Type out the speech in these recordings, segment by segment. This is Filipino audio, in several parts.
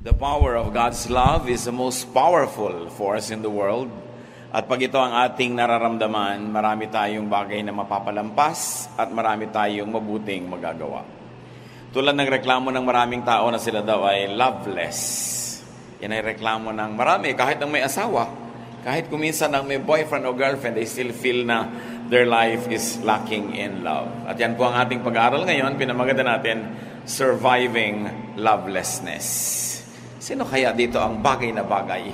The power of God's love is the most powerful force in the world. At pag ito ang ating nararamdaman, marami tayong bagay na mapapalampas at marami tayong mabuting magagawa. Tulad ng reklamo ng maraming tao na sila daw ay loveless. Yan ay reklamo ng marami, kahit ng may asawa. Kahit kuminsan ng may boyfriend o girlfriend, they still feel na their life is lacking in love. At yan po ang ating pag-aaral ngayon, pinamaganda natin, Surviving Lovelessness. Sino kaya dito ang bagay na bagay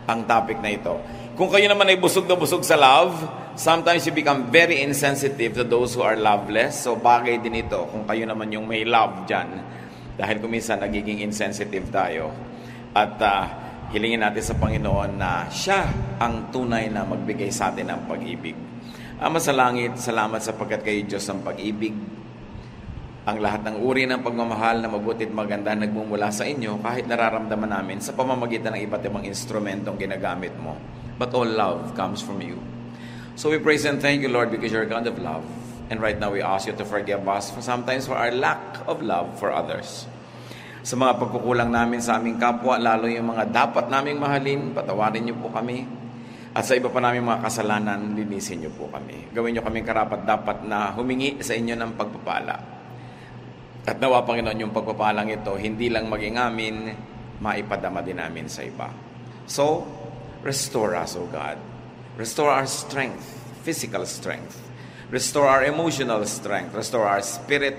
ang topic na ito? Kung kayo naman ay busog na busog sa love, sometimes you become very insensitive to those who are loveless. So bagay din ito kung kayo naman yung may love dyan. Dahil kuminsan nagiging insensitive tayo. At hilingin natin sa Panginoon na siya ang tunay na magbigay sa atin ng pag-ibig. Ama sa langit, salamat sapagkat kayo Diyos ang pag-ibig. Ang lahat ng uri ng pagmamahal na mabuti at maganda nagmumula sa inyo kahit nararamdaman namin sa pamamagitan ng iba't ibang instrumentong ginagamit mo. But all love comes from you. So we praise and thank you, Lord, because you're a God of love. And right now we ask you to forgive us for sometimes for our lack of love for others. Sa mga pagkukulang namin sa aming kapwa, lalo yung mga dapat naming mahalin, patawarin niyo po kami. At sa iba pa namin mga kasalanan, linisin niyo po kami. Gawin niyo kaming karapat-dapat na humingi sa inyo ng pagpapala. At nawa, Panginoon, yung pagpapalang ito, hindi lang maging amin, maipadama din namin sa iba. So, restore us, O God. Restore our strength, physical strength. Restore our emotional strength. Restore our spirit.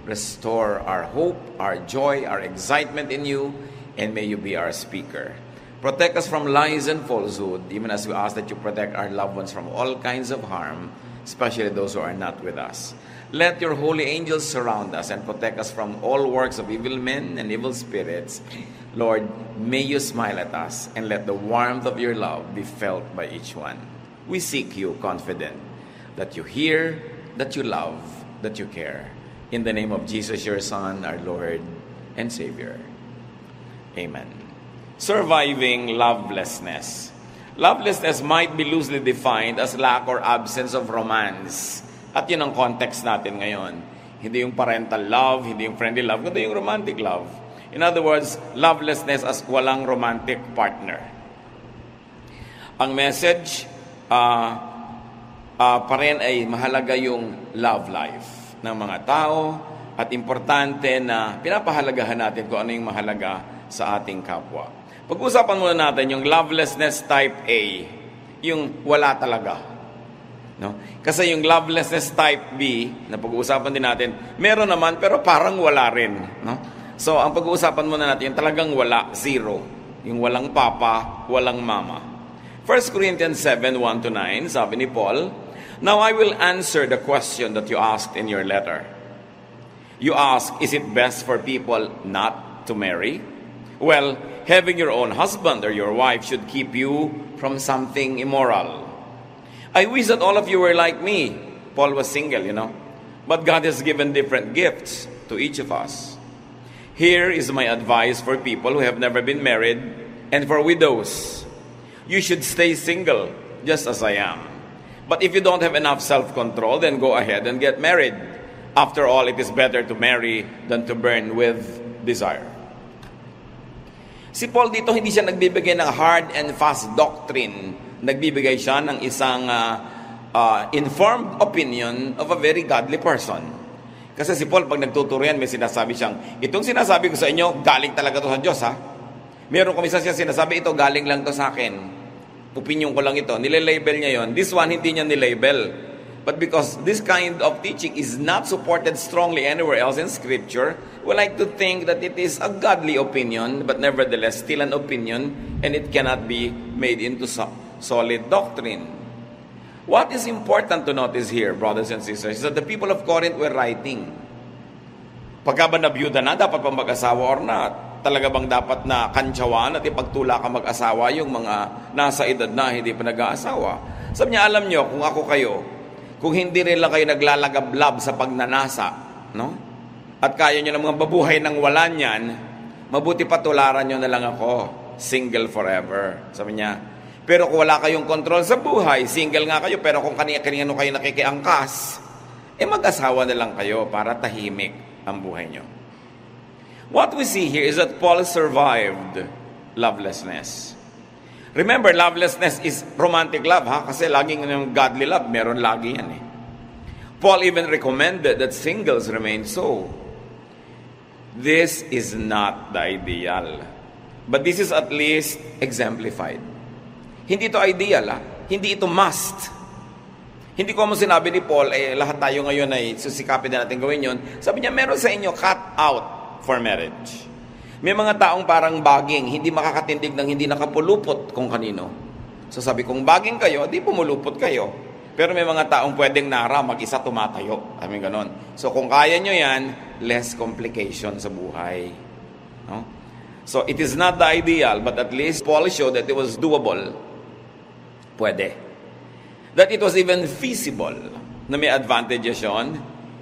Restore our hope, our joy, our excitement in you. And may you be our speaker. Protect us from lies and falsehood, even as we ask that you protect our loved ones from all kinds of harm, especially those who are not with us. Let your holy angels surround us and protect us from all works of evil men and evil spirits. Lord, may you smile at us and let the warmth of your love be felt by each one. We seek you confident that you hear, that you love, that you care. In the name of Jesus, your Son, our Lord and Savior. Amen. Surviving lovelessness. Lovelessness might be loosely defined as lack or absence of romance. At yun ang context natin ngayon. Hindi yung parental love, hindi yung friendly love, kundi yung romantic love. In other words, lovelessness as walang romantic partner. Ang message pa rin ay mahalaga yung love life ng mga tao at importante na pinapahalagahan natin kung ano yung mahalaga sa ating kapwa. Pag-usapan muna natin yung lovelessness type A, yung wala talaga. No? Kasi yung lovelessness type B, na pag-uusapan din natin, meron naman pero parang wala rin. No? So, ang pag-uusapan muna natin, yung talagang wala, zero. Yung walang papa, walang mama. 1 Corinthians 7:1-9, sabi ni Paul, "Now I will answer the question that you asked in your letter. You ask, is it best for people not to marry? Well, having your own husband or your wife should keep you from something immoral. I wish that all of you were like me." Paul was single, But God has given different gifts to each of us. "Here is my advice for people who have never been married and for widows. You should stay single, just as I am. But if you don't have enough self-control, then go ahead and get married. After all, it is better to marry than to burn with desire." Si Paul dito, hindi siya nagbibigay ng hard and fast doctrine. Nagbibigay siya ng isang informed opinion of a very godly person. Kasi si Paul, pag nagtuturo yan, may sinasabi siyang, itong sinasabi ko sa inyo, galing talaga to sa Diyos, ha? Meron kumisa siya sinasabi, ito galing lang to sa akin. Opinion ko lang ito. Nilelabel niya yon. This one, hindi niya nilabel. But because this kind of teaching is not supported strongly anywhere else in Scripture, we like to think that it is a godly opinion, but nevertheless still an opinion, and it cannot be made into solid doctrine. What is important to notice here, brothers and sisters, is that the people of Corinth were writing. Pagka ba nabiyuda na, dapat pa mag-asawa or not? Talaga bang dapat na kantsawan at ipagtula ka mag-asawa yung mga nasa edad na hindi pa nag-aasawa? Sabi niya, alam nyo, kung ako kayo, kung hindi rin lang kayo naglalagablab sa pagnanasa, no? At kaya nyo ng mga babuhay ng wala niyan, mabuti pa tularan nyo na lang ako, single forever. Sabi niya, pero kung wala kayong control sa buhay, single nga kayo, pero kung kanino kayo nakikiangkas, mag-asawa na lang kayo para tahimik ang buhay nyo. What we see here is that Paul survived lovelessness. Remember, lovelessness is romantic love, ha? Kasi laging yung godly love, meron lagi yan eh. Paul even recommended that singles remain so. This is not the ideal. But this is at least exemplified. Hindi ito ideal, ha? Hindi ito must. Hindi ko mo sinabi ni Paul, lahat tayo ngayon ay susikapin na natin gawin yun. Sabi niya, meron sa inyo cut out for marriage. May mga taong parang baging, hindi makakatindig ng hindi nakapulupot kung kanino. So sabi, kung baging kayo, di pumulupot kayo. Pero may mga taong pwedeng nara, mag-isa tumatayo. Sabi ganon. So kung kaya nyo yan, less complication sa buhay. No? So it is not the ideal, but at least Paul showed that it was doable. Pwede. That it was even feasible na may advantages yun.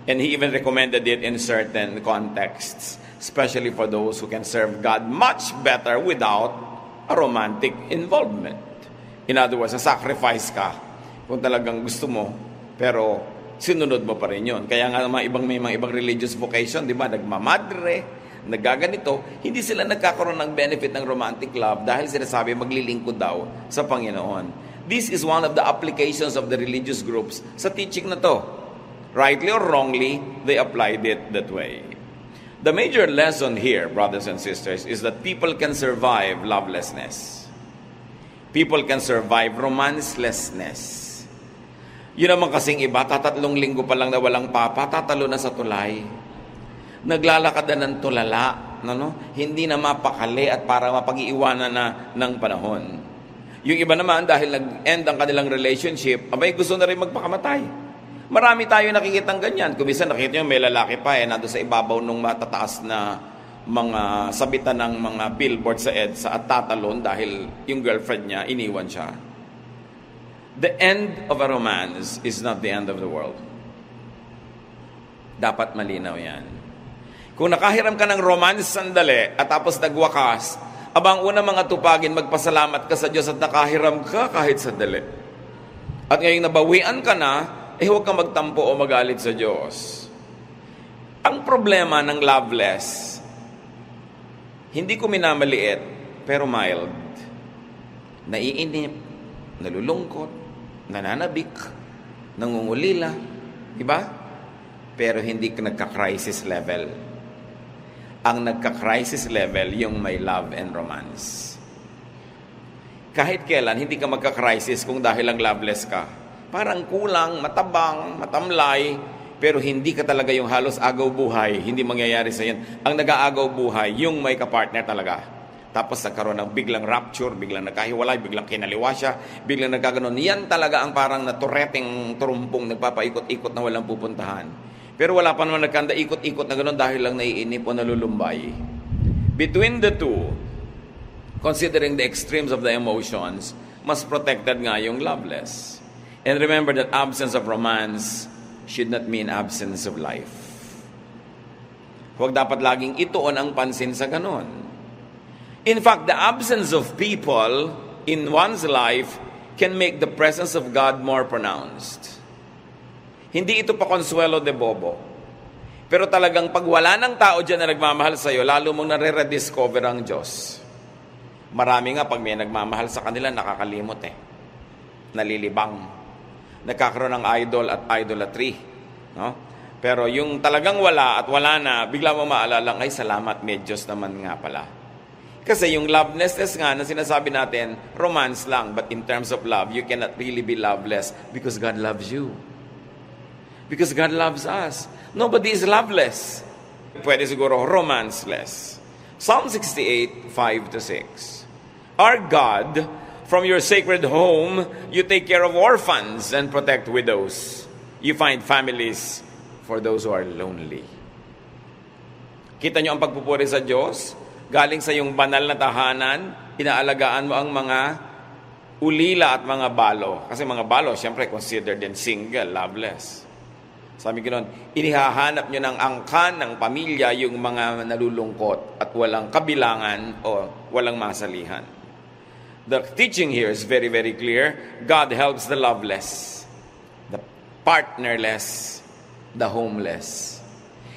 And he even recommended it in certain contexts, especially for those who can serve God much better without a romantic involvement. In other words, sacrifice ka kung talagang gusto mo, pero sinunod mo pa rin yun. Kaya nga may mga ibang religious vocation, di ba? Nagmamadre, nagaganito, hindi sila nagkakaroon ng benefit ng romantic love dahil sinasabi maglilingkod daw sa Panginoon. This is one of the applications of the religious groups sa teaching na to. Rightly or wrongly, they applied it that way. The major lesson here, brothers and sisters, is that people can survive lovelessness. People can survive romancelessness. Yun naman kasing iba, 3 linggo pa lang na walang papa, tatalo na sa tulay. Naglalakad na ng tulala, hindi na mapakali at para mapag-iiwanan na ng panahon. Yung iba naman, dahil nag-end ang kanilang relationship, abay gusto na rin magpakamatay. Marami tayo nakikitang ganyan. Kung minsan nakikita nyo may lalaki pa nando sa ibabaw nung matataas na mga sabitan ng mga billboard sa EDSA at tatalon dahil yung girlfriend niya, iniwan siya. The end of a romance is not the end of the world. Dapat malinaw yan. Kung nakahiram ka ng romance sandali at tapos nagwakas, abang una mga tupagin, magpasalamat ka sa Diyos at nakahiram ka kahit sandali. At ngayong nabawian ka na, huwag kang magtampo o magalit sa Diyos. Ang problema ng loveless, hindi ko minamaliit, pero mild. Naiinip, nalulungkot, nananabik, nangungulila, diba? Pero hindi ka nagka-crisis level. Ang nagka-crisis level, yung may love and romance. Kahit kailan, hindi ka magka-crisis kung dahil lang loveless ka. Parang kulang, matabang, matamlay, pero hindi ka talaga yung halos agaw buhay. Hindi mangyayari sa yan. Ang nag-aagaw buhay, yung may kapartner talaga. Tapos nagkaroon ng biglang rapture, biglang nagkahiwalay, biglang kinaliwa siya, biglang nagkaganon. Yan talaga ang parang natureteng turumpong nagpapaikot-ikot na walang pupuntahan. Pero wala pa naman nagkanda ikot-ikot na gano'n dahil lang naiinip o nalulumbay. Between the two, considering the extremes of the emotions, mas protected nga yung loveless. And remember that absence of romance should not mean absence of life. Huwag dapat laging ituon ang pansin sa ganon. In fact, the absence of people in one's life can make the presence of God more pronounced. Hindi ito pa consuelo de bobo. Pero talagang pag wala ng tao dyan na nagmamahal sa'yo, lalo mong nare-rediscover ang Diyos. Marami nga pag may nagmamahal sa kanila, nakakalimot nalilibang. Nagkakaroon ng idol at idolatry. No? Pero yung talagang wala at wala na, bigla mo maalala, ay salamat, may Diyos naman nga pala. Kasi yung lovelessness nga na sinasabi natin, romance lang. But in terms of love, you cannot really be loveless because God loves you. Because God loves us. Nobody is loveless. Pwede siguro romanceless. Psalm 68, 5-6. Our God, from your sacred home, you take care of orphans and protect widows. You find families for those who are lonely. Kita nyo ang pagpupuri sa Diyos? Galing sa iyong banal na tahanan, inaalagaan mo ang mga ulila at mga balo. Kasi mga balo, siyempre considered din single, loveless. Sabi ko nun, inihahanap nyo ng angkan ng pamilya yung mga nalulungkot at walang kabilangan o walang masalihan. The teaching here is very, very clear. God helps the loveless, the partnerless, the homeless.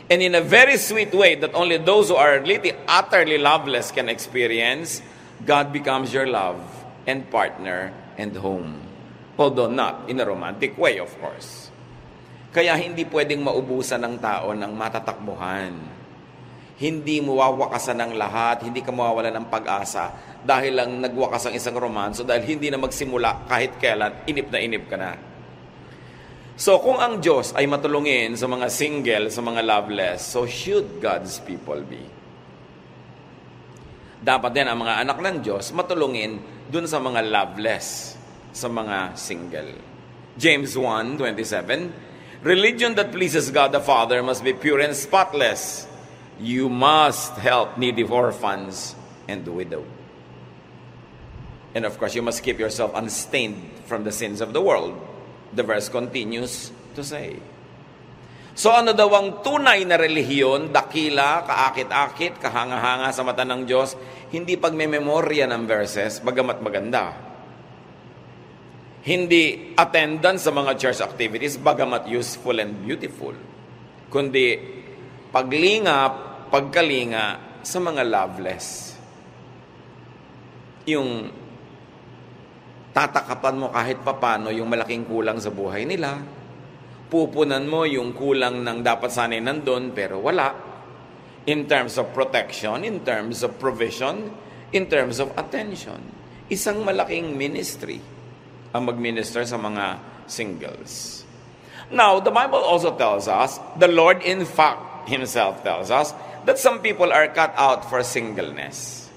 And in a very sweet way that only those who are really utterly loveless can experience, God becomes your love and partner and home. Although not in a romantic way, of course. Kaya hindi pwedeng maubusan ng tao ng matatakbuhan. Hindi mo wawakasan ng lahat, hindi ka mawawala ng pag-asa dahil lang nagwakas ang isang romanso, dahil hindi na magsimula kahit kailan, inip ka na. So kung ang Diyos ay matulungin sa mga single, sa mga loveless, so should God's people be. Dapat din ang mga anak ng Diyos matulungin dun sa mga loveless, sa mga single. James 1:27, religion that pleases God the Father must be pure and spotless. You must help needy orphans and the widow. And of course, you must keep yourself unstained from the sins of the world. The verse continues to say. So ano daw ang tunay na relihiyon, dakila, kaakit-akit, kahanga-hanga sa mata ng Diyos, hindi pagmememorya ng verses, bagamat maganda. Hindi attendance sa mga church activities, bagamat useful and beautiful. Kundi paglingap, pagkalinga sa mga loveless. Yung tatakapan mo kahit papano yung malaking kulang sa buhay nila. Pupunan mo yung kulang ng dapat sanay nandun, pero wala. In terms of protection, in terms of provision, in terms of attention. Isang malaking ministry ang mag-minister sa mga singles. Now, the Bible also tells us, the Lord in fact Himself tells us, that some people are cut out for singleness.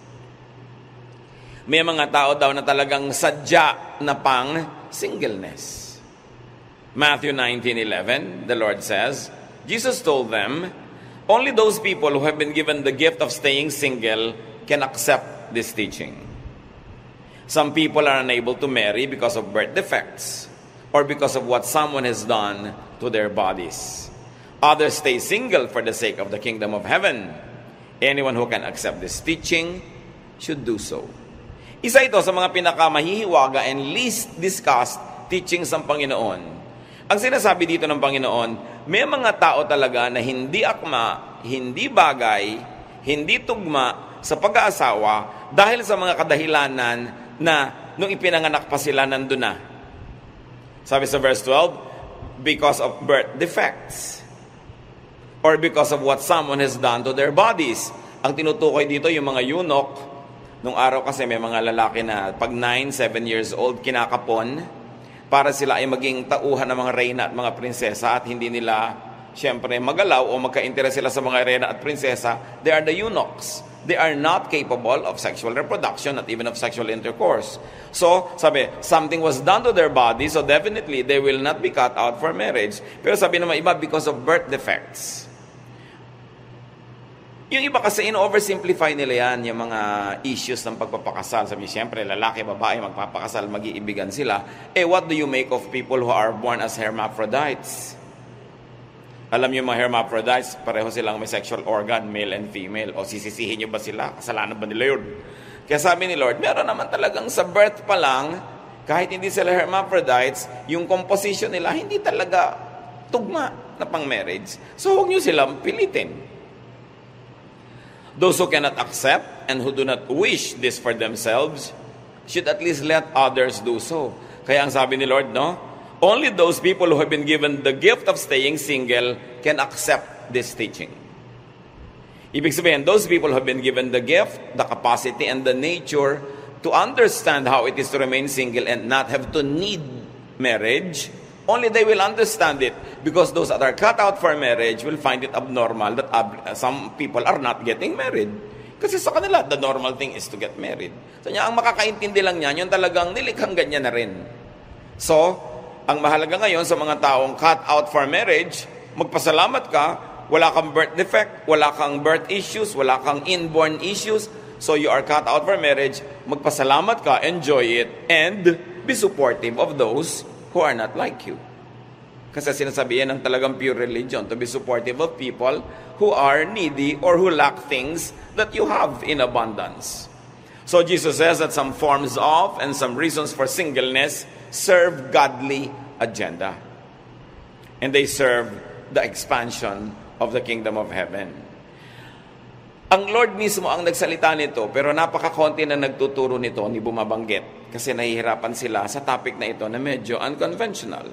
May mga tao daw na talagang sadya na pang singleness. Matthew 19:11, the Lord says, Jesus told them, only those people who have been given the gift of staying single can accept this teaching. Some people are unable to marry because of birth defects or because of what someone has done to their bodies. Others stay single for the sake of the kingdom of heaven. Anyone who can accept this teaching should do so. Isa ito sa mga pinakamahihiwaga and least discussed teachings ng Panginoon. Ang sinasabi dito ng Panginoon, may mga tao talaga na hindi akma, hindi bagay, hindi tugma sa pag-aasawa dahil sa mga kadahilanan na nung ipinanganak pa sila nandun na. Sabi sa verse 12, because of birth defects or because of what someone has done to their bodies. Ang tinutukoy dito yung mga eunuch. Nung araw kasi may mga lalaki na pag 9, 7 years old, kinakapon para sila ay maging tauhan ng mga reyna at mga prinsesa at hindi nila, syempre, magalaw o magka-interes sila sa mga reyna at prinsesa. They are the eunuchs. They are not capable of sexual reproduction, not even of sexual intercourse. So, sabi, something was done to their body, so definitely they will not be cut out for marriage. Pero sabi naman iba, because of birth defects. Yung iba kasi in-oversimplify nila yan, yung mga issues ng pagpapakasal. Sabi, siyempre, lalaki, babae, magpapakasal, mag-iibigan sila. What do you make of people who are born as hermaphrodites? Alam niyo mga hermaphrodites, pareho silang may sexual organ, male and female. O sisisihin niyo ba sila? Kasalanan ba nila yun? Kaya sabi ni Lord, meron naman talagang sa birth pa lang, kahit hindi sila hermaphrodites, yung composition nila hindi talaga tugma na pang marriage. So huwag niyo silang pilitin. Those who cannot accept and who do not wish this for themselves should at least let others do so. Kaya ang sabi ni Lord, no? Only those people who have been given the gift of staying single can accept this teaching. Ibig sabihin, those people who have been given the gift, the capacity, and the nature to understand how it is to remain single and not have to need marriage, only they will understand it, because those that are cut out for marriage will find it abnormal that some people are not getting married. Kasi sa kanila, the normal thing is to get married. So ang makakaintindi lang niyan, yung talagang nilikhang ganyan na rin. So, ang mahalaga ngayon sa mga taong cut out for marriage, magpasalamat ka, wala kang birth defect, wala kang birth issues, wala kang inborn issues, so you are cut out for marriage, magpasalamat ka, enjoy it, and be supportive of those who are not like you. Kasi sinasabihan ng talagang pure religion to be supportive of people who are needy or who lack things that you have in abundance. So Jesus says that some forms of and some reasons for singleness serve godly agenda. And they serve the expansion of the kingdom of heaven. Ang Lord mismo ang nagsalita nito, pero napakakonti na nagtuturo nito, ni bumabanggit. Kasi nahihirapan sila sa topic na ito na medyo unconventional.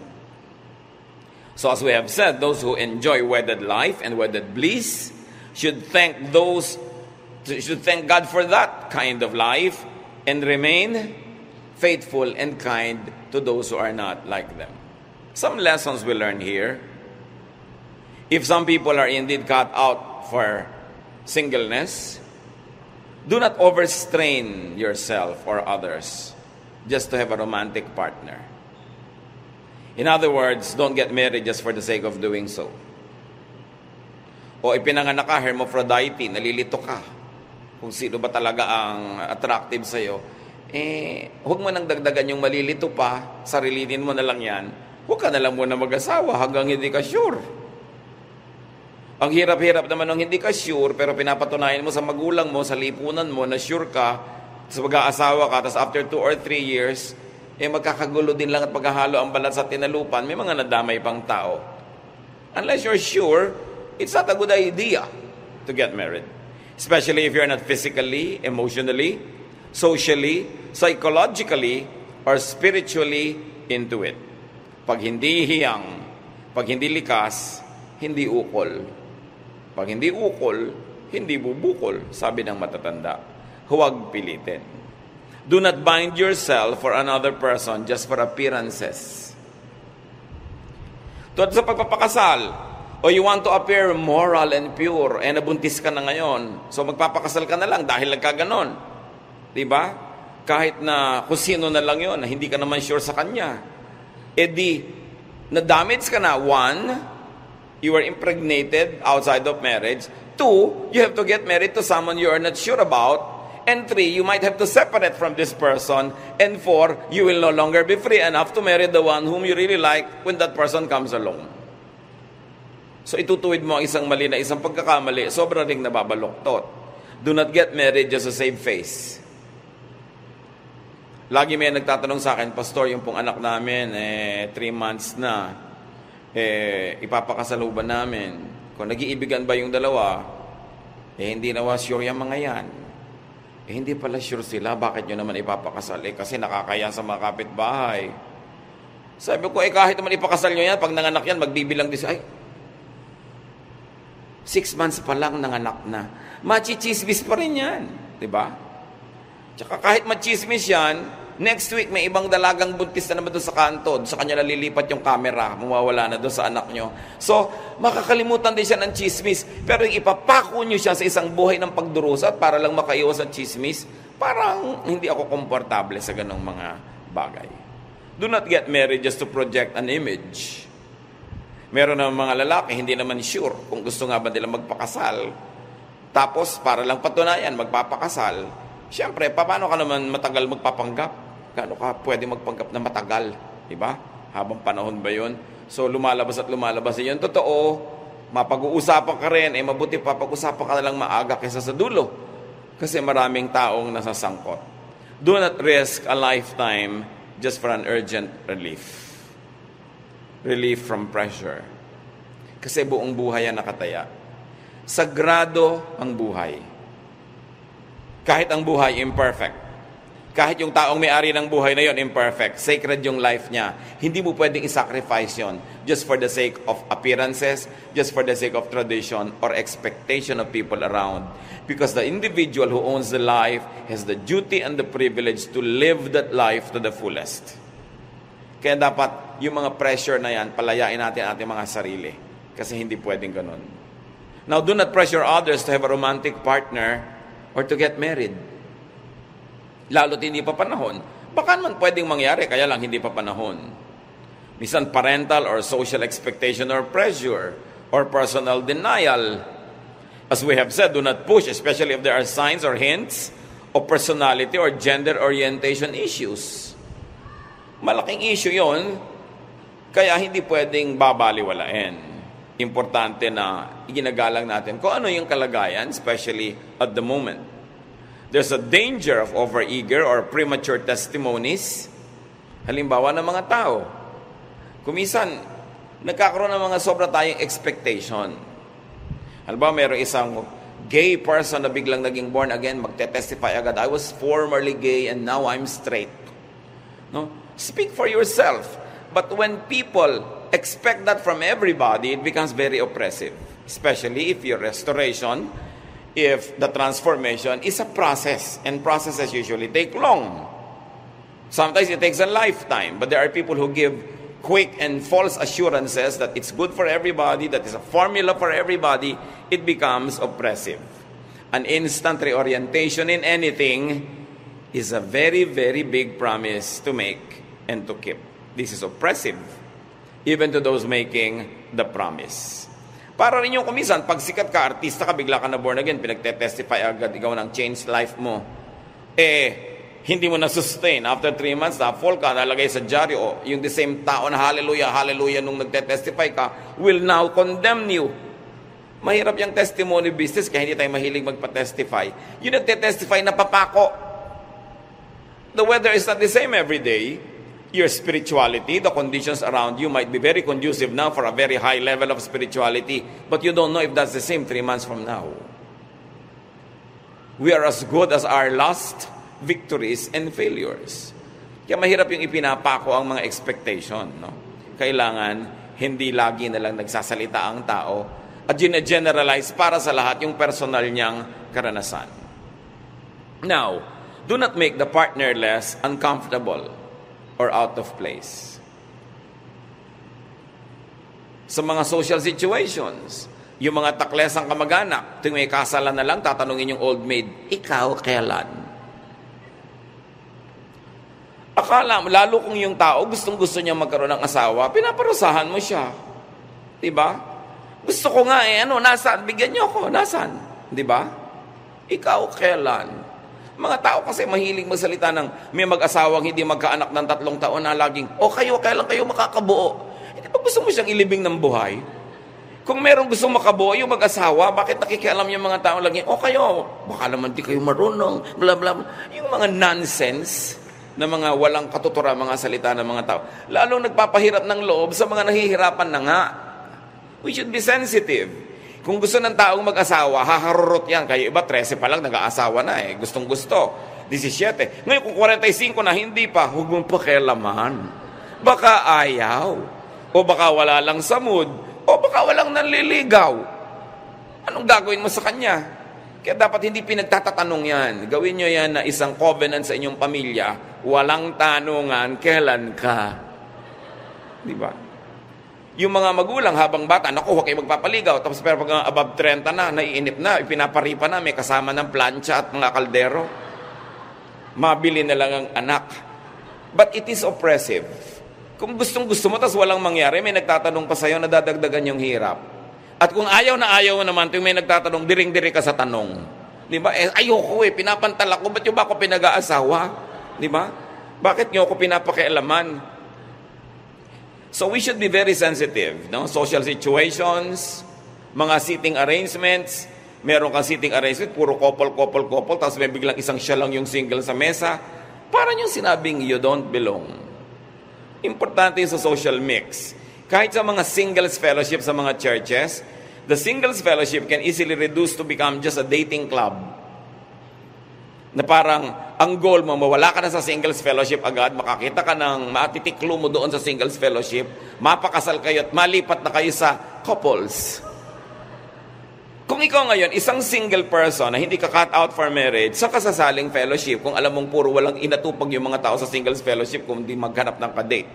So as we have said, those who enjoy wedded life and wedded bliss should thank God for that kind of life and remain faithful and kind to those who are not like them. Some lessons we learn here. If some people are indeed cut out for singleness, do not overstrain yourself or others just to have a romantic partner. In other words, don't get married just for the sake of doing so. O ipinanganak ka, hermaphrodite, nalilito ka. Kung sino ba talaga ang attractive sa'yo, huwag mo nang dagdagan yung malilito pa, sarilinin mo na lang yan. Huwag ka na lang muna mag-asawa hanggang hindi ka sure. Ang hirap-hirap naman ng hindi ka sure, pero pinapatunayan mo sa magulang mo, sa lipunan mo, na sure ka, tapos mag-aasawa ka, tapos after 2 or 3 years, magkakagulo din lang at paghahalo ang balat sa tinalupan, may mga nadamay pang tao. Unless you're sure, it's not a good idea to get married. Especially if you're not physically, emotionally, socially, psychologically, or spiritually into it. Pag hindi hiyang, pag hindi likas, hindi ukol. Pag hindi ukol, hindi bubukol, sabi ng matatanda. Huwag pilitin. Do not bind yourself for another person just for appearances. Tulad sa pagpapakasal, o you want to appear moral and pure, nabuntis ka na ngayon, so magpapakasal ka na lang dahil nagkaganon. Diba? Kahit na kung sino na lang yon, na hindi ka naman sure sa kanya. Na-damage ka na. 1, you were impregnated outside of marriage. 2, you have to get married to someone you are not sure about. And 3, you might have to separate from this person. And 4, you will no longer be free enough to marry the one whom you really like when that person comes along. So itutuwid mo ang isang mali na isang pagkakamali, sobra ring nababaluktot. Do not get married just to save face. Lagi may nagtatanong sa akin, Pastor, yung pong anak namin, 3 months na, ipapakasal ba namin? Kung nag-iibigan ba yung dalawa, hindi na sure yung mga yan. Hindi pala sure sila, bakit nyo naman ipapakasal? Kasi nakakaya sa mga kapitbahay. Sabi ko, kahit naman ipakasal nyo yan, pag nanganak yan, magbibilang din siya, 6 months pa lang nanganak na. Machichismis pa rin yan. Diba? Tsaka kahit machismis yan, next week may ibang dalagang buntis na naman doon sa kanto. Sa kanya nalilipat yung camera, mawawala na doon sa anak nyo. So, makakalimutan din siya ng chismis. Pero yung ipapako nyo siya sa isang buhay ng pagdurusa para lang makaiwas ng chismis, parang hindi ako komportable sa ganong mga bagay. Do not get married just to project an image. Meron ng mga lalaki, hindi naman sure kung gusto nga ba nila magpakasal. Tapos, para lang patunayan, magpapakasal. Siyempre, paano ka naman matagal magpapanggap? Gaano ka pwede magpanggap na matagal? Diba? Habang panahon ba yun? So, lumalabas at lumalabas. Yun, totoo. Mapag-uusapan ka rin. Mabuti pa, pag-usapan ka na lang maaga kaysa sa dulo. Kasi maraming taong nasasangkot. Do not risk a lifetime just for an urgent relief. Relief from pressure. Kasi buong buhay yan nakataya. Sagrado ang buhay. Kahit ang buhay imperfect. Kahit yung taong may-ari ng buhay na yon imperfect. Sacred yung life niya. Hindi mo pwedeng isacrifice yon just for the sake of appearances, just for the sake of tradition or expectation of people around. Because the individual who owns the life has the duty and the privilege to live that life to the fullest. Kaya dapat yung mga pressure na yan, palayain natin ating mga sarili. Kasi hindi pwedeng ganun. Now, do not pressure others to have a romantic partner or to get married. Lalo't hindi pa panahon. Baka naman pwedeng mangyari, kaya lang hindi pa panahon. Minsan parental or social expectation or pressure or personal denial. As we have said, do not push, especially if there are signs or hints of personality or gender orientation issues. Malaking issue yon, kaya hindi pwedeng babaliwalain. Importante na iginagalang natin kung ano yung kalagayan, especially at the moment. There's a danger of overeager or premature testimonies. Halimbawa ng mga tao. Kumisan, nagkakaroon ng mga sobra tayong expectation. Halimbawa, mayroong isang gay person na biglang naging born again, magte-testify agad, I was formerly gay and now I'm straight. No? Speak for yourself. But when people expect that from everybody, it becomes very oppressive. Especially if your restoration, if the transformation is a process. And processes usually take long. Sometimes it takes a lifetime. But there are people who give quick and false assurances that it's good for everybody, that is a formula for everybody. It becomes oppressive. An instant reorientation in anything is a very, very big promise to make and to keep. This is oppressive, even to those making the promise. Para rin yung kumisan, pag sikat ka, artista ka, bigla ka na born again, pinagte-testify agad, ikaw nang change life mo. Hindi mo na-sustain. After 3 months, na-fall ka, nalagay sa dyaryo, yung the same tao na hallelujah, hallelujah, nung nagte-testify ka, will now condemn you. Mahirap yung testimony business, kaya hindi tayo mahilig magpa-testify. Yung nagte-testify na papako. The weather is not the same every day. Your spirituality, the conditions around you might be very conducive now for a very high level of spirituality, but you don't know if that's the same 3 months from now. We are as good as our last victories and failures. Kaya mahirap yung ipinapako ang mga expectation. No? Kailangan hindi lagi na lang nagsasalita ang tao at generalize para sa lahat yung personal niyang karanasan. Now, do not make the partner less uncomfortable or out of place. Sa mga social situations, yung mga taklesang kamag-anak, tuwing may kasalan na lang, tatanungin yung old maid, ikaw kailan? Akala, lalo kung yung tao, gustong-gusto niya magkaroon ng asawa, pinaparusahan mo siya. Diba? Gusto ko nga nasaan? Bigyan niyo ako, nasaan? Diba? Ikaw kailan? Mga tao kasi mahilig magsalita ng may mag-asawang hindi magkaanak ng 3 taon na laging, kailan kayo makakabuo? Hindi ba gusto mo siyang ilibing ng buhay? Kung merong gusto makabuo yung mag-asawa, bakit nakikialam yung mga tao laging, kayo, baka naman di kayo marunong, bla bla bla. Yung mga nonsense na mga walang katutura, mga salita ng mga tao. Lalong nagpapahirap ng loob sa mga nahihirapan na nga. We should be sensitive. Kung gusto ng taong mag-asawa, haharurot yan. Kayo iba, 13 pa lang, nag-aasawa na Gustong-gusto. 17. Ngayon, kung 45 na, hindi pa, huwag mong pakialaman. Baka ayaw. O baka wala lang sa mood. O baka walang nanliligaw. Anong gagawin mo sa kanya? Kaya dapat hindi pinagtatatanong yan. Gawin nyo yan na isang covenant sa inyong pamilya. Walang tanungan, kailan ka? Diba? Yung mga magulang habang bata, huwag kayo magpapaligaw. Tapos pero pag above 30 na, naiinip na, pinaparipa na, may kasama ng plancha at mga kaldero. Mabili na lang ang anak. But it is oppressive. Kung gustong-gusto mo, tapos walang mangyari, may nagtatanong pa sa'yo, nadadagdagan yung hirap. At kung ayaw na naman, tuwing may nagtatanong, diring-diri ka sa tanong. Di ba? Ayoko pinapantal ako, ba't yung ba ako pinag-aasawa? Di ba? Bakit nyo ako pinapakialaman? So we should be very sensitive, no? Social situations, mga seating arrangements, meron kang seating arrangement, puro couple, tapos may biglang isang siya lang yung single sa mesa. Parang yung sinabing, you don't belong. Importante sa social mix. Kahit sa mga singles fellowship sa mga churches, the singles fellowship can easily reduce to become just a dating club. Na parang, ang goal mo, mawala ka na sa singles fellowship agad, makakita ka ng matitiklo mo doon sa singles fellowship, mapakasal kayo at malipat na kayo sa couples. Kung ikaw ngayon, isang single person na hindi ka cut out for marriage, sa kasasaling fellowship, kung alam mong puro walang inatupag yung mga tao sa singles fellowship, kung hindi maghanap ng kadate,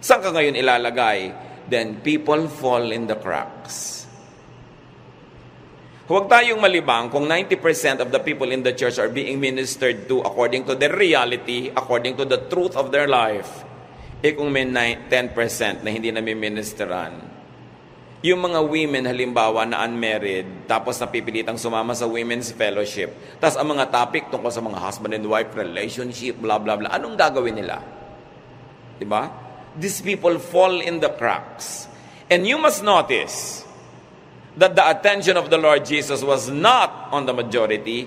saan ka ngayon ilalagay? Then people fall in the cracks. Huwag tayong malibang kung 90% of the people in the church are being ministered to according to their reality, according to the truth of their life. Kung may 10% na hindi nami-ministeran. Yung mga women halimbawa na unmarried, tapos napipilitang sumama sa women's fellowship, tapos ang mga topic tungkol sa mga husband and wife relationship, blah blah blah, anong gagawin nila? Diba? These people fall in the cracks. And you must notice that the attention of the Lord Jesus was not on the majority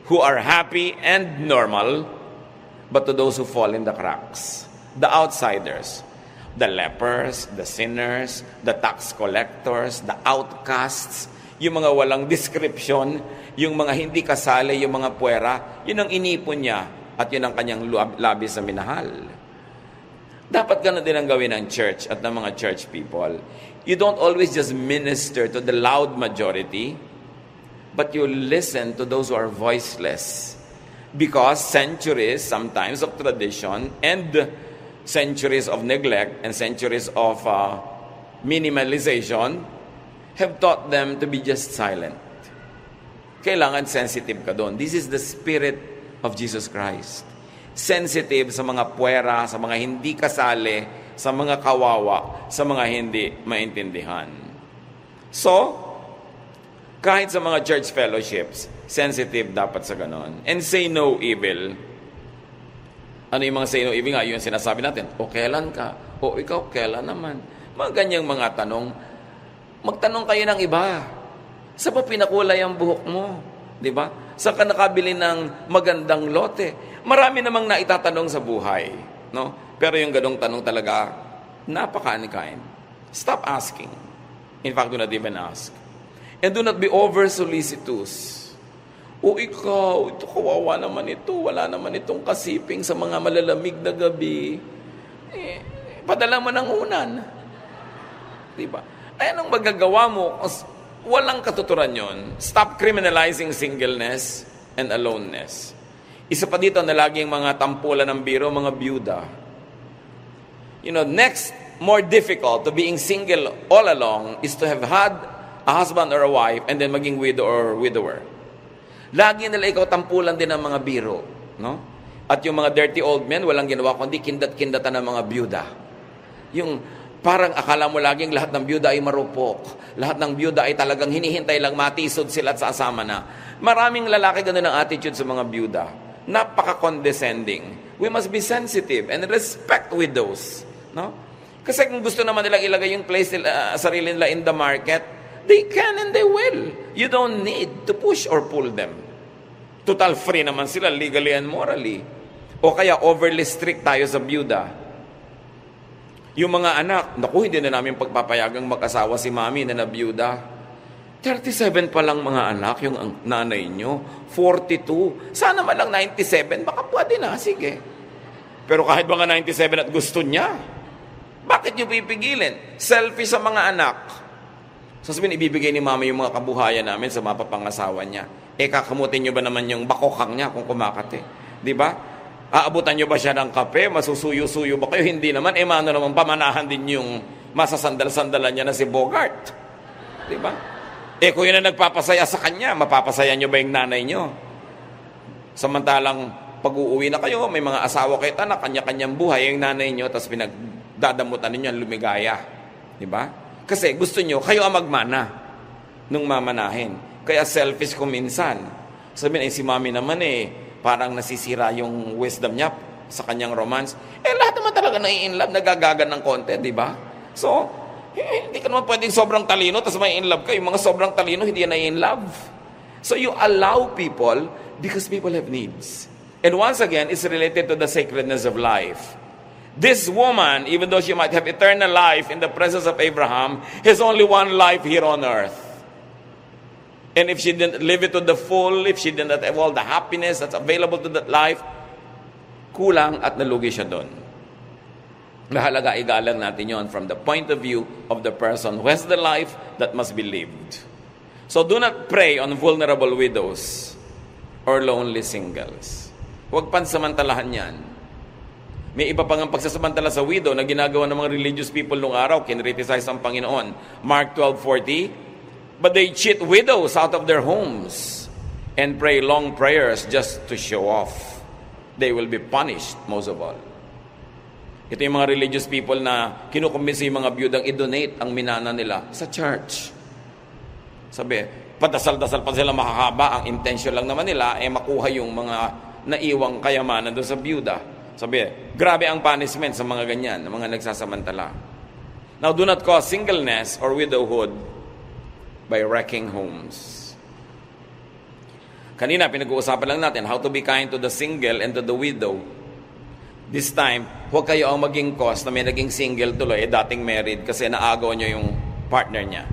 who are happy and normal, but to those who fall in the cracks, the outsiders, the lepers, the sinners, the tax collectors, the outcasts, yung mga walang description, yung mga hindi kasali, yung mga puwera, yun ang inipon niya at yun ang kanyang labis na minahal. Dapat ganun din ang gawin ng church at ng mga church people. You don't always just minister to the loud majority, but you listen to those who are voiceless. Because centuries, sometimes, of tradition and centuries of neglect and centuries of minimalization have taught them to be just silent. Kailangan sensitive ka doon. This is the spirit of Jesus Christ. Sensitive sa mga puwera, sa mga hindi kasali, sa mga kawawa, sa mga hindi maintindihan. So, kahit sa mga church fellowships, sensitive dapat sa ganon. And say no evil. Ano yung mga say no evil nga? Yung sinasabi natin, o kailan ka? O ikaw, kailan naman? Mga ganyang mga tanong. Magtanong kayo ng iba. Sa pa pinakulay ang buhok mo? Diba? Sa ka nakabili ng magandang lote? Marami namang naitatanong sa buhay. No? Pero yung ganong tanong talaga, napaka-unkind. Stop asking. In fact, do not even ask. And do not be over-solicitous. O ikaw, ito kawawa naman ito. Wala naman itong kasiping sa mga malalamig na gabi. Padala mo ng unan. Diba? Ay, anong magagawa mo? Walang katuturan yon. Stop criminalizing singleness and aloneness. Isa pa dito na laging mga tampulan ng biro, mga byuda. You know, next, more difficult to being single all along is to have had a husband or a wife and then maging widow or widower. Lagi nila ikaw tampulan din ng mga biro, no? At yung mga dirty old men, walang ginawa kundi kindat-kindatan ng mga byuda. Yung parang akala mo laging lahat ng byuda ay marupok. Lahat ng byuda ay talagang hinihintay lang matisod sila at sasama na. Maraming lalaki ganun ang attitude sa mga byuda. Napaka-condescending. We must be sensitive and respect widows, no? Kasi kung gusto naman nilang ilagay yung place nila, sarili nila in the market, they can and they will. You don't need to push or pull them. Total free naman sila legally and morally. O kaya overly strict tayo sa byuda. Yung mga anak, naku, hindi na namin pagpapayagang mag-asawa si mami na nabiyuda. 37 pa lang mga anak, yung nanay nyo. 42. Sana man lang 97, baka pwede na, sige. Pero kahit mga 97 at gusto niya, bakit nyo pipigilin? Selfish sa mga anak. Sasabihin, ibibigay ni mama yung mga kabuhayan namin sa mga papangasawa niya. Kakamutin nyo ba naman yung bakokang niya kung kumakate? Di ba? Aabutan nyo ba siya ng kape? Masusuyo-suyo ba kayo? Hindi naman. Mano naman pamanahan din yung masasandal-sandalan niya na si Bogart. Di ba? Kung yun na nagpapasaya sa kanya, mapapasaya nyo ba yung nanay nyo? Samantalang pag-uuwi na kayo, may mga asawa kayo, anak, kanya-kanyang buhay yung nanay nyo, tapos pinagdadamutan ninyo ang lumigaya. Di ba? Kasi gusto nyo, kayo ang magmana nung mamanahin. Kaya selfish ko minsan. Sabihin, si mami naman parang nasisira yung wisdom niya sa kanyang romance. Lahat naman talaga nai-inlove, nagagagan ng konti, di ba? So, hindi ka naman pwedeng sobrang talino, tapos may in-love ka. Yung mga sobrang talino, hindi yan nai-inlove. So, you allow people because people have needs. And once again, it's related to the sacredness of life. This woman, even though she might have eternal life in the presence of Abraham, has only one life here on earth. And if she didn't live it to the full, if she didn't have all the happiness that's available to that life, kulang at nalugi siya doon. Mahalaga igalang natin yon from the point of view of the person who has the life that must be lived. So do not prey on vulnerable widows or lonely singles. Huwag pansamantalahan yan. May iba pang ang pagsasamantala sa widow na ginagawa ng mga religious people nung araw, kinriticize ang Panginoon. Mark 12:40, but they cheat widows out of their homes and pray long prayers just to show off. They will be punished most of all. Ito yung mga religious people na kinukumbinsi yung mga biyudang i-donate ang minana nila sa church. Sabi, padasal-dasal pa sila makakaba, ang intention lang naman nila ay makuha yung mga naiwang kayamanan doon sa biyuda. Sabi, grabe ang punishment sa mga ganyan, mga nagsasamantala. Now, do not cause singleness or widowhood by wrecking homes. Kanina, pinag-uusapan lang natin how to be kind to the single and to the widow. This time, huwag kayo ang maging cause na may naging single tuloy, dating married, kasi naagaw nyo yung partner niya.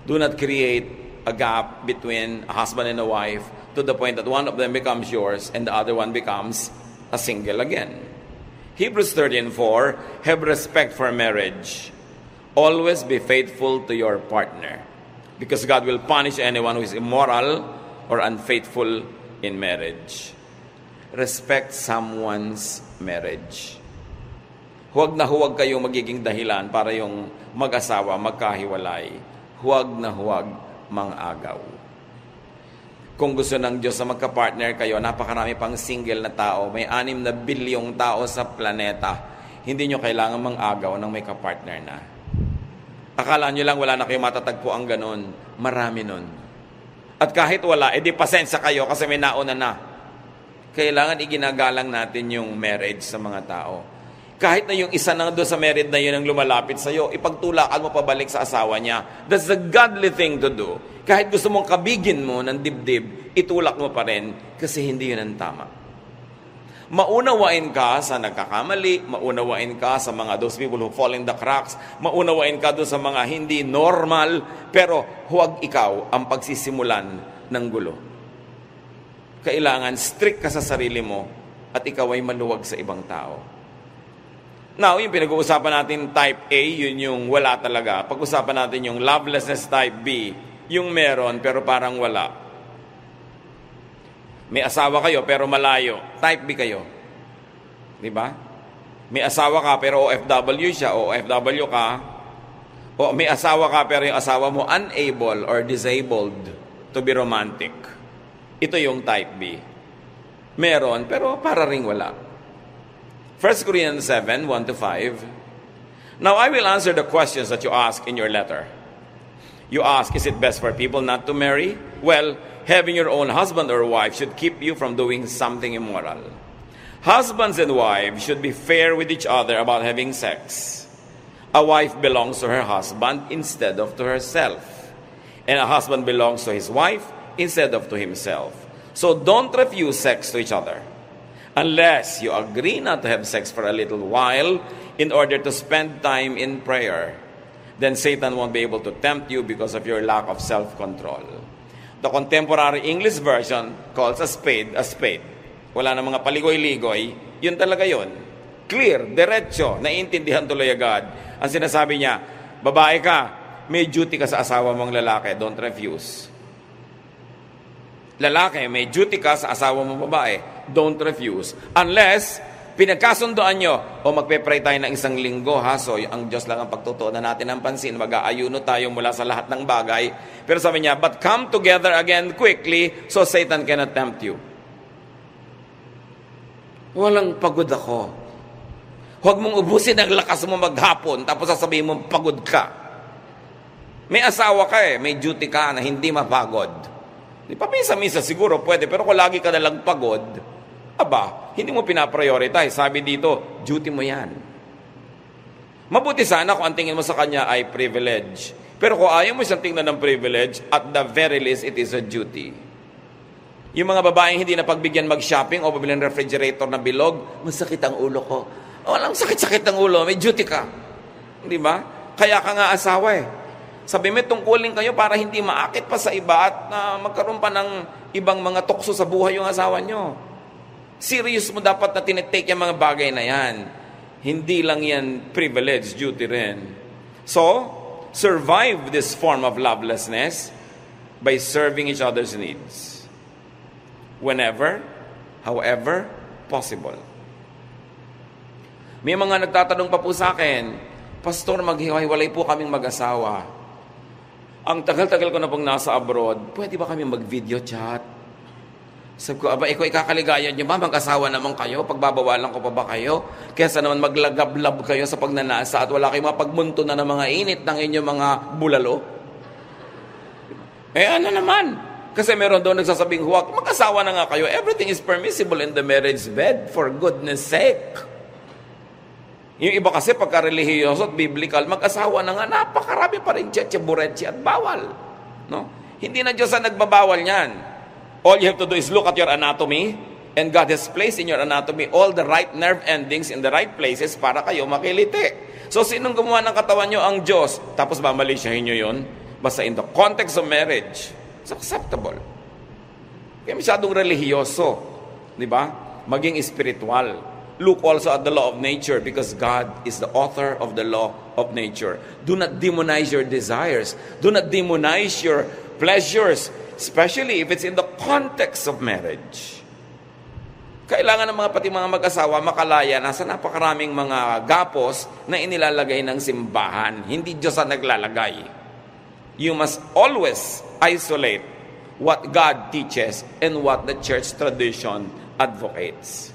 Do not create a gap between a husband and a wife to the point that one of them becomes yours and the other one becomes a single again. Hebrews 13:4, have respect for marriage. Always be faithful to your partner, because God will punish anyone who is immoral or unfaithful in marriage. Respect someone's marriage. Huwag na huwag kayong magiging dahilan para yung mag-asawa magkahiwalay. Huwag na huwag mang-agaw. Kung gusto ng Diyos na magka-partner kayo, napakarami pang single na tao. May 6 na bilyong tao sa planeta. Hindi nyo kailangan mang-agaw ng may ka-partner na. Akala nyo lang wala na kayo matatagpo ang ganun. Marami nun. At kahit wala, edi pasensya kayo kasi may nauna na. Kailangan iginagalang natin yung marriage sa mga tao. Kahit na yung isa na doon sa married na yun ang lumalapit sa'yo, ipagtulakan mo pabalik sa asawa niya. That's the godly thing to do. Kahit gusto mong kabigin mo ng dibdib, itulak mo pa rin kasi hindi yun ang tama. Maunawain ka sa nagkakamali, maunawain ka sa mga those people who fall in the cracks, maunawain ka doon sa mga hindi normal, pero huwag ikaw ang pagsisimulan ng gulo. Kailangan strict ka sa sarili mo at ikaw ay maluwag sa ibang tao. Now, yung pinag-uusapan natin type A, yun yung wala talaga. Pag-usapan natin yung lovelessness type B, yung meron pero parang wala. May asawa kayo pero malayo. Type B kayo. Di ba? May asawa ka pero OFW siya, OFW ka. O may asawa ka pero yung asawa mo unable or disabled to be romantic. Ito yung type B. Meron pero para ring wala. 1 Corinthians 7, 1-5. Now I will answer the questions that you ask in your letter. You ask, is it best for people not to marry? Well, having your own husband or wife should keep you from doing something immoral. Husbands and wives should be fair with each other about having sex. A wife belongs to her husband instead of to herself. And a husband belongs to his wife instead of to himself. So don't refuse sex to each other. Unless you agree not to have sex for a little while in order to spend time in prayer, then Satan won't be able to tempt you because of your lack of self-control. The contemporary English version calls a spade a spade. Wala na mga paligoy-ligoy, yun talaga yun. Clear, diretso, naiintindihan tuloy agad. Ang sinasabi niya, babae ka, may duty ka sa asawa mong lalaki, don't refuse. Lalaki, may duty ka sa asawa mong babae, don't refuse. Unless, pinagkasundoan nyo, o magpe-pray tayo ng 1 linggo, ha? So, ang Diyos lang ang pagtutuunan natin ng pansin, mag-aayuno tayo mula sa lahat ng bagay. Pero sabi niya, but come together again quickly, so Satan cannot tempt you. Walang pagod ako. Huwag mong ubusin ang lakas mo maghapon, tapos sasabihin mo, pagod ka. May asawa ka may duty ka na hindi mapagod. Di pa minsan siguro pwede, pero kung lagi ka nalang pagod, aba, hindi mo pinaprioritize. Sabi dito, duty mo yan. Mabuti sana kung ang tingin mo sa kanya ay privilege. Pero kung ayaw mo siyang tingnan ng privilege, at the very least, it is a duty. Yung mga babaeng hindi na pagbigyan mag-shopping o pabili ng refrigerator na bilog, masakit ang ulo ko. Walang sakit-sakit ang ulo, may duty ka. Di ba? Kaya ka nga asawa Sabi mo, tungkulin kayo para hindi maakit pa sa iba at magkaroon pa ng ibang mga tukso sa buhay yung asawa nyo. Serious mo dapat na tinitake yung mga bagay na yan. Hindi lang yan privilege, duty rin. So, survive this form of lovelessness by serving each other's needs. Whenever, however, possible. May mga nagtatanong pa po sa akin, Pastor, maghiwalay po kaming mag-asawa. Ang tagal-tagal ko na pong nasa abroad, pwede ba kami mag-video chat? Sabi ko, aba, ikaw ikakaligayan niyo ba? Mag-asawa naman kayo? Pagbabawalan ko pa ba kayo? Kesa naman maglagablab kayo sa pagnanasa at wala kayong mapagmunto na ng mga init ng inyong mga bulalo? Ano naman? Kasi meron doon nagsasabing, huwag, mag-asawa na nga kayo. Everything is permissible in the marriage bed, for goodness sake. Yung iba kasi pagka-relihiyoso at biblical, mag-asawa na nga, napakarami pa rin tsetche-buretche at bawal. No? Hindi na Diyos ang nagbabawal niyan. All you have to do is look at your anatomy, and God has placed in your anatomy all the right nerve endings in the right places para kayo makiliti. So, sinong gumawa ng katawan nyo? Ang Diyos. Tapos mamalisyahin nyo yun? Basta in the context of marriage, it's acceptable. Kaya masyadong relihiyoso, di ba? Maging spiritual. Look also at the law of nature because God is the author of the law of nature. Do not demonize your desires. Do not demonize your pleasures, especially if it's in the context of marriage. Kailangan ng mga mag-asawa makalaya na sa napakaraming mga gapos na inilalagay ng simbahan. Hindi Diyos ang naglalagay. You must always isolate what God teaches and what the church tradition advocates.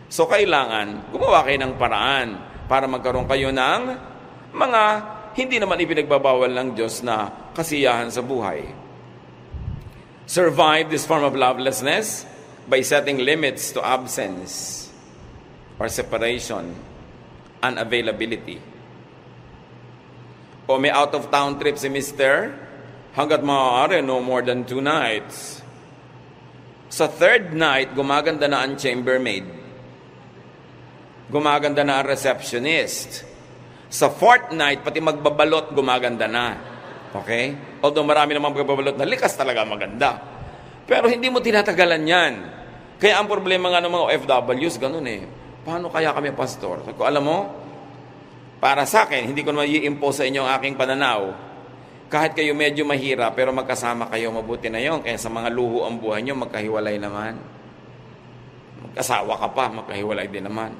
So kailangan gumawa kayo ng paraan para magkaroon kayo ng mga hindi naman ipinagbabawal ng Diyos na kasiyahan sa buhay. Survive this form of lovelessness by setting limits to absence or separation, unavailability. O may out-of-town trip si Mister, hanggat maaari, no more than 2 nights. Sa 3rd night, gumaganda na ang chambermaid. Gumaganda na ang receptionist. Sa 4th night, pati magbabalot, gumaganda na. Okay? Although marami namang magbabalot na likas talaga maganda. Pero hindi mo tinatagalan yan. Kaya ang problema nga ng mga OFWs, ganun eh. Paano kaya kami, pastor? Sabi ko, alam mo, para sa akin, hindi ko naman i-impose sa inyo ang aking pananaw. Kahit kayo medyo mahirap, pero magkasama kayo, mabuti na yon. Kaya sa mga luho ang buhay nyo, magkahiwalay naman. Magkasawa ka pa, magkahiwalay din naman.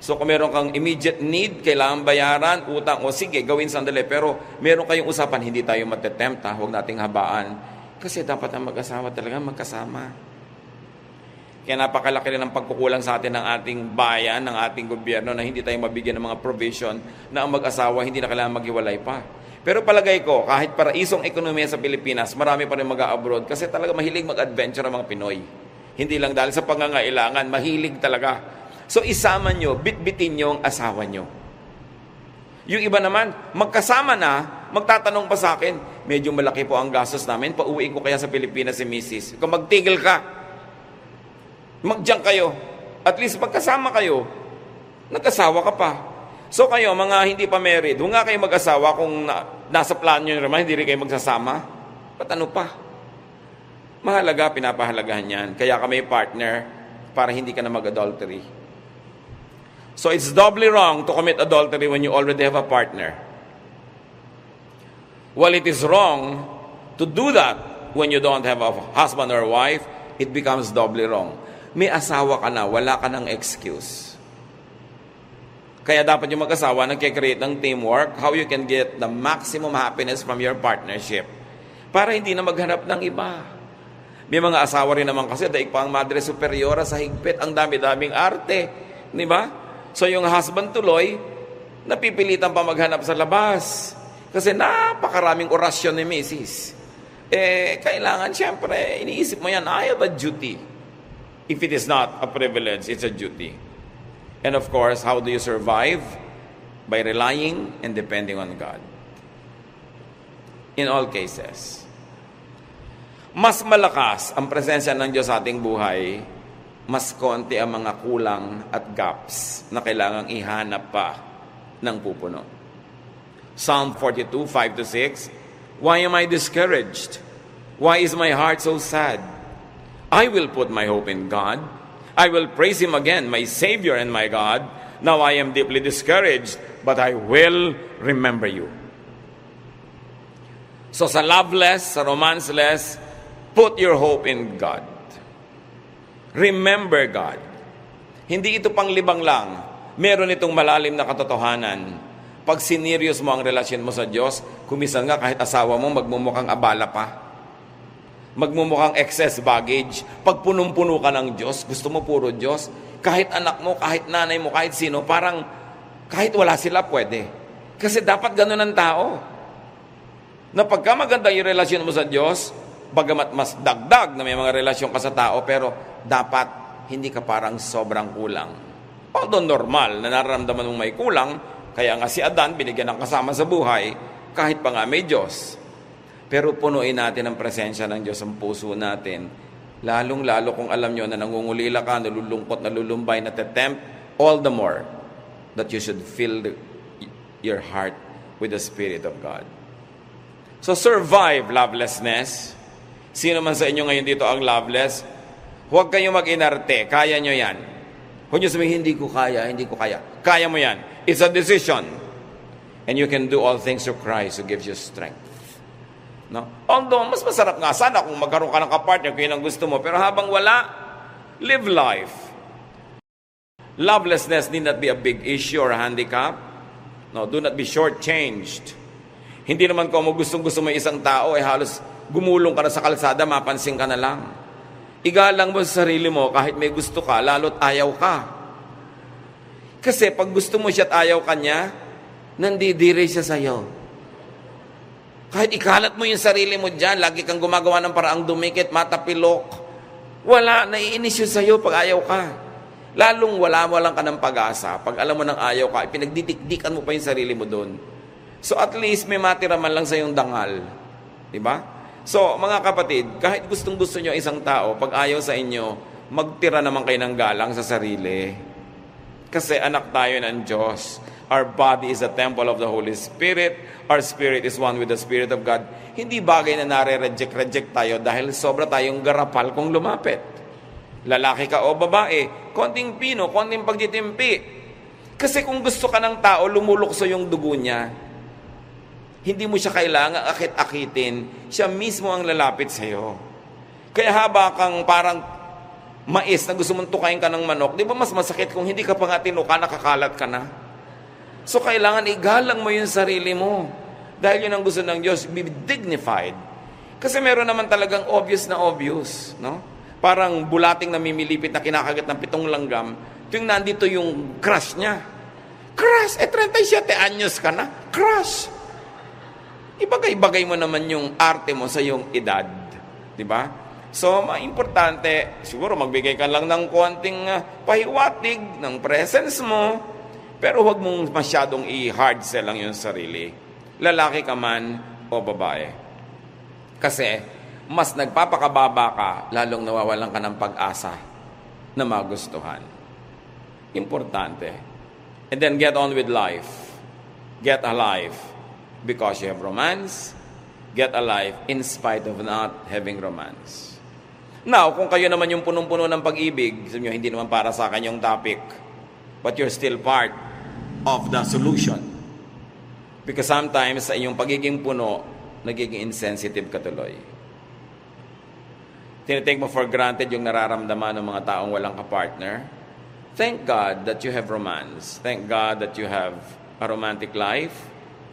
So kung meron kang immediate need, kailangan bayaran, utang, o sige, gawin sandali. Pero meron kayong usapan, hindi tayo matetempt, huwag nating habaan. Kasi dapat ang mag-asawa talaga magkasama. Kaya napakalaki rin ang pagkukulang sa atin ng ating bayan, ng ating gobyerno na hindi tayo mabigyan ng mga provision na ang mag-asawa hindi na kailangan maghiwalay pa. Pero palagay ko, kahit paraisong ekonomiya sa Pilipinas, marami pa rin mag-abroad kasi talaga mahilig mag-adventure ang mga Pinoy. Hindi lang dahil sa pangangailangan, mahilig talaga. So isama nyo, bitbitin nyo ang asawa nyo. Yung iba naman, magkasama na, magtatanong pa sa akin, medyo malaki po ang gastos namin, pauwiin ko kaya sa Pilipinas si Mrs. Kung magtigil ka, magdiyan kayo. At least magkasama kayo. Nag-asawa ka pa. So kayo, mga hindi pa married, huwag nga kayo mag-asawa kung nasa plano nyo naman, hindi rin kayo magsasama. Ba't ano pa? Mahalaga, pinapahalagahan yan. Kaya ka may partner para hindi ka na mag-adultery. So it's doubly wrong to commit adultery when you already have a partner. While it is wrong to do that when you don't have a husband or wife, it becomes doubly wrong. May asawa ka na, wala ka ng excuse. Kaya dapat yung mag-asawa nagkikreate ng teamwork, how you can get the maximum happiness from your partnership. Para hindi na maghanap ng iba. May mga asawa rin naman kasi, daig pa ang madre superiora sa higpit, ang dami-daming arte. Di ba? So yung husband tuloy, napipilitan pa maghanap sa labas. Kasi napakaraming orasyon ni Mrs. Kailangan, syempre, iniisip mo yan, I have a duty. If it is not a privilege, it's a duty. And of course, how do you survive? By relying and depending on God. In all cases. Mas malakas ang presensya ng Diyos sa ating buhay, mas konti ang mga kulang at gaps na kailangang ihanap pa ng pupuno. Psalm 42, 5-6, Why am I discouraged? Why is my heart so sad? I will put my hope in God. I will praise Him again, my Savior and my God. Now I am deeply discouraged, but I will remember you. So sa loveless, sa romanceless, put your hope in God. Remember God. Hindi ito panglibang lang. Meron itong malalim na katotohanan. Pag sinerious mo ang relasyon mo sa Diyos, kumisan nga kahit asawa mo magmumukhang abala pa. Magmumukhang excess baggage. Pag punong-puno ka ng Diyos, gusto mo puro Diyos, kahit anak mo, kahit nanay mo, kahit sino, parang kahit wala sila, pwede. Kasi dapat ganun ang tao. Na pagka maganda yung relasyon mo sa Diyos, bagamat mas dagdag na may mga relasyon ka sa tao, pero dapat hindi ka parang sobrang kulang. Although normal na nararamdaman mong may kulang, kaya nga si Adan binigyan ng kasama sa buhay, kahit pa nga may Diyos. Pero punuin natin ang presensya ng Diyos ang puso natin. Lalong-lalo kung alam nyo na nangungulila ka, nalulungkot, nalulumbay, natatempt, all the more that you should fill your heart with the Spirit of God. So survive lovelessness. Sino man sa inyo ngayon dito ang loveless, huwag kayong mag-inarte. Kaya nyo yan. Huwag nyo sabihin, hindi ko kaya. Kaya mo yan. It's a decision. And you can do all things through Christ who gives you strength. No? Although, mas masarap nga sana kung magkaroon ka ng kapartner kung yun ang gusto mo. Pero habang wala, live life. Lovelessness need not be a big issue or a handicap. No, do not be shortchanged. Hindi naman kung gustong-gusto mo isang tao, halos gumulong ka na sa kalsada, mapansin ka na lang. Igalang mo sa sarili mo kahit may gusto ka, lalo't ayaw ka. Kasi pag gusto mo siya at ayaw ka niya, nandidiri siya sa'yo. Kahit ikalat mo yung sarili mo dyan, lagi kang gumagawa ng paraang dumikit, matapilok, wala, naiinis yun sa'yo pag ayaw ka. Lalong walang ka ng pag-asa. Pag alam mo ng ayaw ka, pinagdidikdikan mo pa yung sarili mo doon. So at least may matira man lang sa yung dangal. Diba? So mga kapatid, kahit gustong-gusto nyo isang tao, pag ayaw sa inyo, magtira naman kayo ng galang sa sarili. Kasi anak tayo ng Diyos. Our body is a temple of the Holy Spirit. Our spirit is one with the Spirit of God. Hindi bagay na nare-reject tayo dahil sobra tayong garapal kung lumapit. Lalaki ka o babae, konting pino, konting pagtitimpi. Kasi kung gusto ka ng tao, lumulukso yung dugo niya. Hindi mo siya kailangan akit-akitin. Siya mismo ang lalapit sa'yo. Kaya haba kang parang mais na gusto mong tukain ka ng manok, di ba mas masakit kung hindi ka pa nga tinuka, nakakalat ka na? So kailangan igalang mo yung sarili mo. Dahil yun ang gusto ng Diyos, be dignified. Kasi meron naman talagang obvious na obvious. No? Parang bulating na mimilipit na kinakagat ng 7 langgam. Tuwing nandito yung crush niya. Crush! 37 anyos ka na. Crush! Ibagay-bagay mo naman yung arte mo sa iyong edad. Diba? So, importante, siguro magbigay ka lang ng konting pahiwatig ng presence mo, pero huwag mong masyadong i-hard sell lang yung sarili. Lalaki ka man o babae. Kasi, mas nagpapakababa ka, lalong nawawalan ka ng pag-asa na magustuhan. Importante. And then get on with life. Get alive. Because you have romance, get alive in spite of not having romance. Now, kung kayo naman yung punong-puno ng pag-ibig, sabi nyo, hindi naman para sa akin yung topic, but you're still part of the solution. Because sometimes, sa inyong pagiging puno, nagiging insensitive ka tuloy. Tinitake mo for granted yung nararamdaman ng mga taong walang kapartner. Thank God that you have romance. Thank God that you have a romantic life.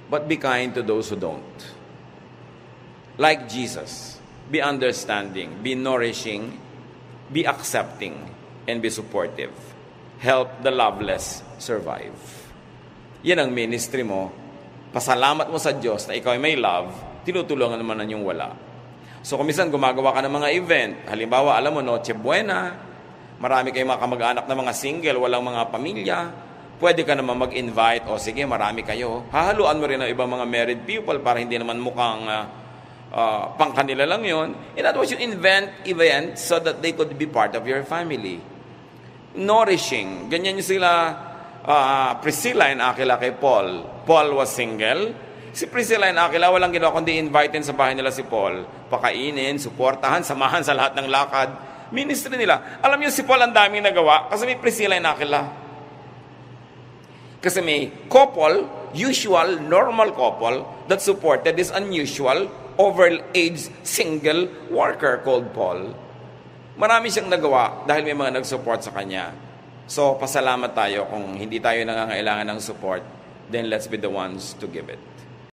But be kind to those who don't. Like Jesus, be understanding, be nourishing, be accepting, and be supportive. Help the loveless survive. Yan ang ministry mo. Pasalamat mo sa Diyos na ikaw ay may love, tinutulungan naman yung wala. So kung minsan gumagawa ka ng mga event, halimbawa alam mo, Noche Buena, marami kayong mga kamag-anak na mga single, walang mga pamilya, pwede ka naman mag-invite, o sige, marami kayo. Hahaluan mo rin ang ibang mga married people para hindi naman mukhang pang kanila lang yun. In other words, you invent events so that they could be part of your family. Nourishing. Ganyan yung sila, Priscilla and Aquila kay Paul. Paul was single. Si Priscilla and Aquila, walang ginawa kundi invitein sa bahay nila si Paul. Pakainin, suportahan, samahan sa lahat ng lakad. Ministry nila. Alam niyo, si Paul ang daming nagawa kasi may Priscilla and Aquila. Kasi may couple, usual, normal couple, that supported this unusual, over-aged, single worker called Paul. Marami siyang nagawa dahil may mga nag-support sa kanya. So, pasalamat tayo kung hindi tayo nangangailangan ng support, then let's be the ones to give it.